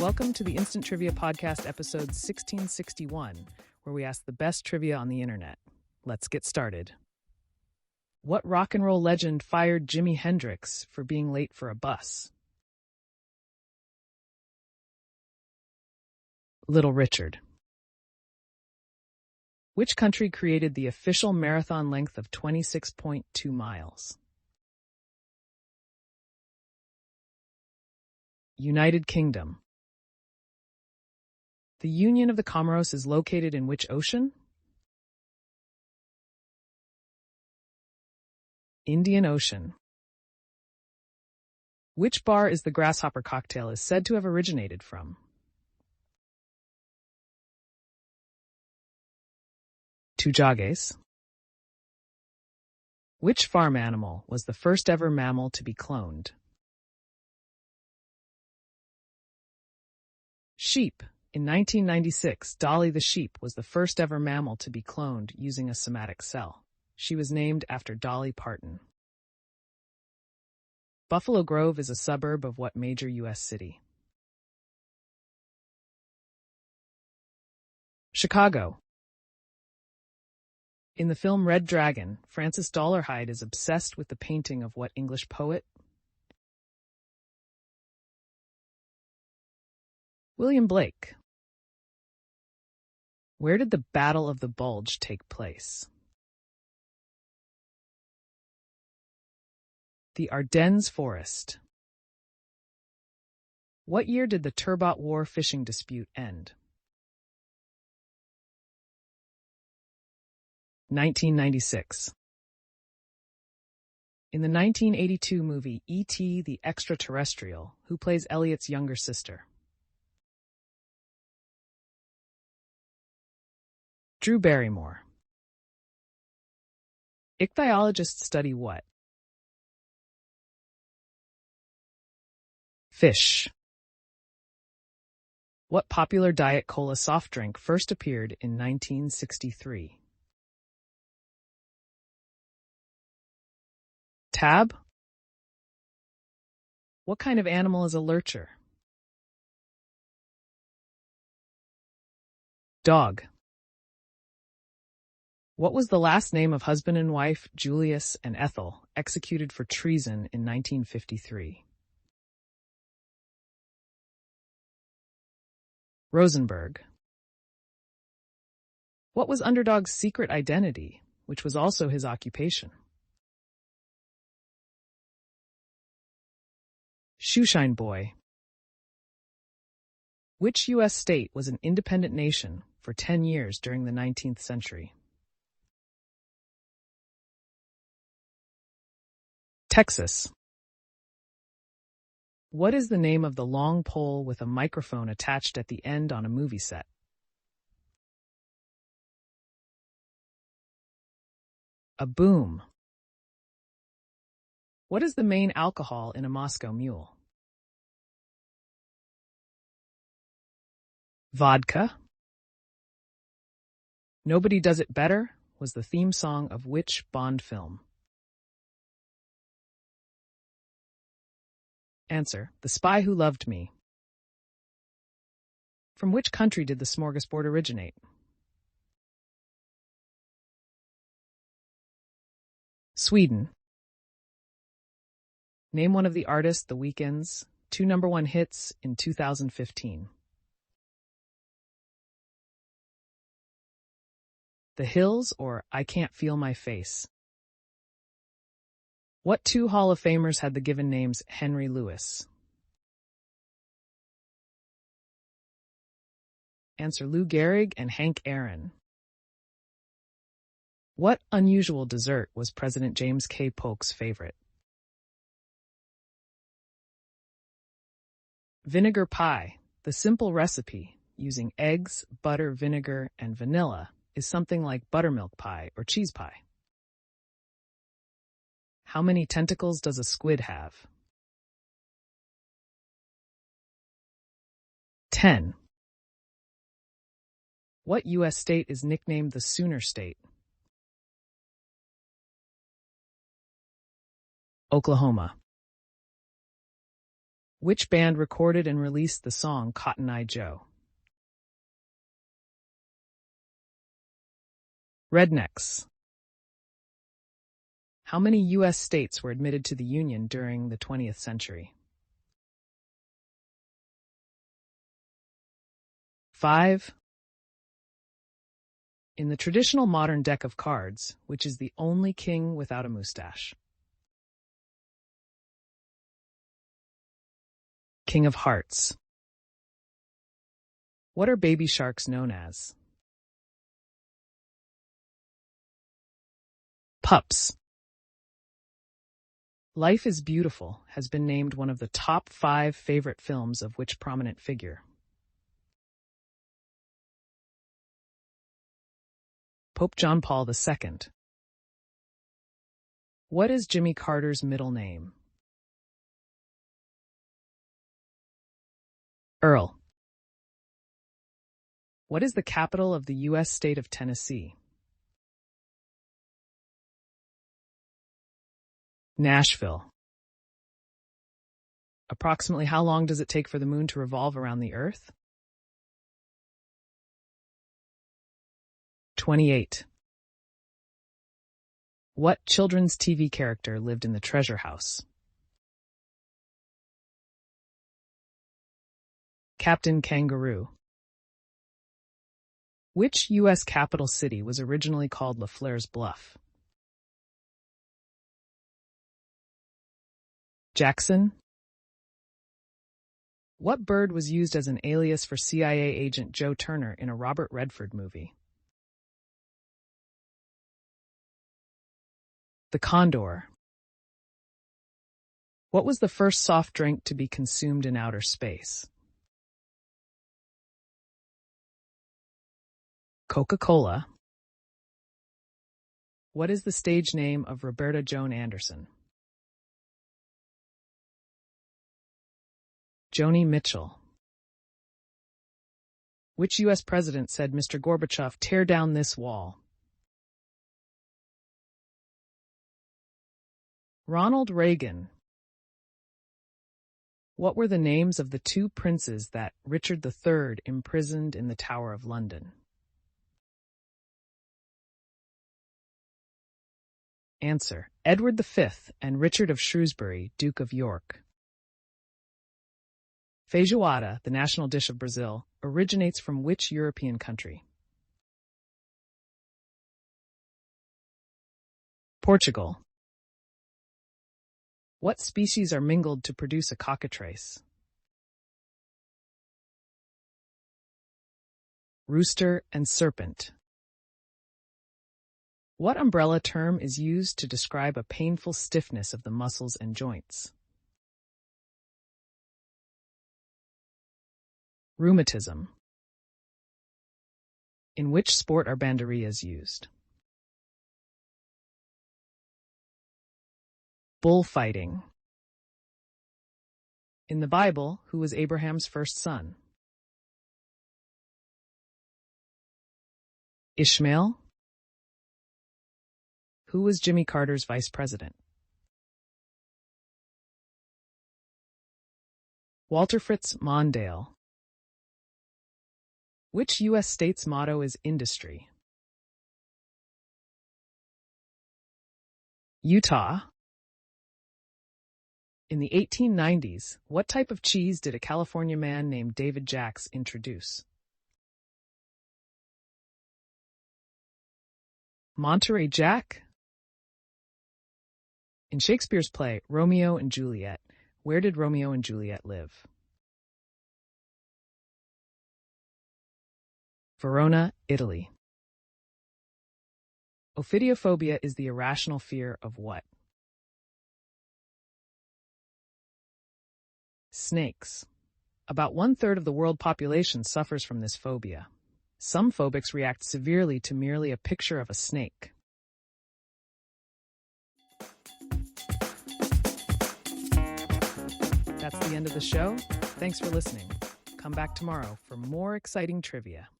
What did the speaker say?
Welcome to the Instant Trivia Podcast, episode 1661, where we ask the best trivia on the internet. Let's get started. What rock and roll legend fired Jimi Hendrix for being late for a bus? Little Richard. Which country created the official marathon length of 26.2 miles? United Kingdom. The Union of the Comoros is located in which ocean? Indian Ocean. Which bar is the grasshopper cocktail is said to have originated from? Tujagues. Which farm animal was the first ever mammal to be cloned? Sheep. In 1996, Dolly the sheep was the first ever mammal to be cloned using a somatic cell. She was named after Dolly Parton. Buffalo Grove is a suburb of what major U.S. city? Chicago. In the film Red Dragon, Francis Dolarhyde is obsessed with the painting of what English poet? William Blake. Where did the Battle of the Bulge take place? The Ardennes Forest. What year did the Turbot War fishing dispute end? 1996. In the 1982 movie E.T. the Extraterrestrial, who plays Elliot's younger sister? Drew Barrymore. Ichthyologists study what? Fish. What popular Diet Cola soft drink first appeared in 1963? Tab? What kind of animal is a lurcher? Dog. What was the last name of husband and wife, Julius and Ethel, executed for treason in 1953? Rosenberg. What was Underdog's secret identity, which was also his occupation? Shoeshine Boy. Which U.S. state was an independent nation for 10 years during the 19th century? Texas. What is the name of the long pole with a microphone attached at the end on a movie set? A boom. What is the main alcohol in a Moscow Mule? Vodka. Nobody Does It Better was the theme song of which Bond film? Answer: The Spy Who Loved Me. From which country did the smorgasbord originate? Sweden. Name one of the artists The Weeknd's 2 #1 hits in 2015. The Hills or I Can't Feel My Face. What 2 Hall of Famers had the given names Henry Lewis? Answer: Lou Gehrig and Hank Aaron. What unusual dessert was President James K. Polk's favorite? Vinegar pie. The simple recipe, using eggs, butter, vinegar, and vanilla, is something like buttermilk pie or cheese pie. How many tentacles does a squid have? 10. What U.S. state is nicknamed the Sooner State? Oklahoma. Which band recorded and released the song Cotton Eye Joe? Rednecks. How many U.S. states were admitted to the Union during the 20th century? 5. In the traditional modern deck of cards, which is the only king without a mustache? King of Hearts. What are baby sharks known as? Pups. Life is Beautiful has been named one of the top 5 favorite films of which prominent figure? Pope John Paul II. What is Jimmy Carter's middle name? Earl. What is the capital of the U.S. state of Tennessee? Nashville. Approximately how long does it take for the moon to revolve around the Earth? 28. What children's TV character lived in the treasure house? Captain Kangaroo. Which U.S. capital city was originally called LaFleur's Bluff? Jackson. What bird was used as an alias for CIA agent Joe Turner in a Robert Redford movie? The condor. What was the first soft drink to be consumed in outer space? Coca-Cola. What is the stage name of Roberta Joan Anderson? Joni Mitchell. Which U.S. president said, "Mr. Gorbachev, tear down this wall"? Ronald Reagan. What were the names of the 2 princes that Richard III imprisoned in the Tower of London? Answer: Edward V and Richard of Shrewsbury, Duke of York. Feijoada, the national dish of Brazil, originates from which European country? Portugal. What species are mingled to produce a cockatrice? Rooster and serpent. What umbrella term is used to describe a painful stiffness of the muscles and joints? Rheumatism. In which sport are banderillas used? Bullfighting. In the Bible, who was Abraham's first son? Ishmael. Who was Jimmy Carter's vice president? Walter Fritz Mondale. Which U.S. state's motto is industry? Utah. In the 1890s, what type of cheese did a California man named David Jacks introduce? Monterey Jack. In Shakespeare's play, Romeo and Juliet, where did Romeo and Juliet live? Verona, Italy. Ophidiophobia is the irrational fear of what? Snakes. About 1/3 of the world population suffers from this phobia. Some phobics react severely to merely a picture of a snake. That's the end of the show. Thanks for listening. Come back tomorrow for more exciting trivia.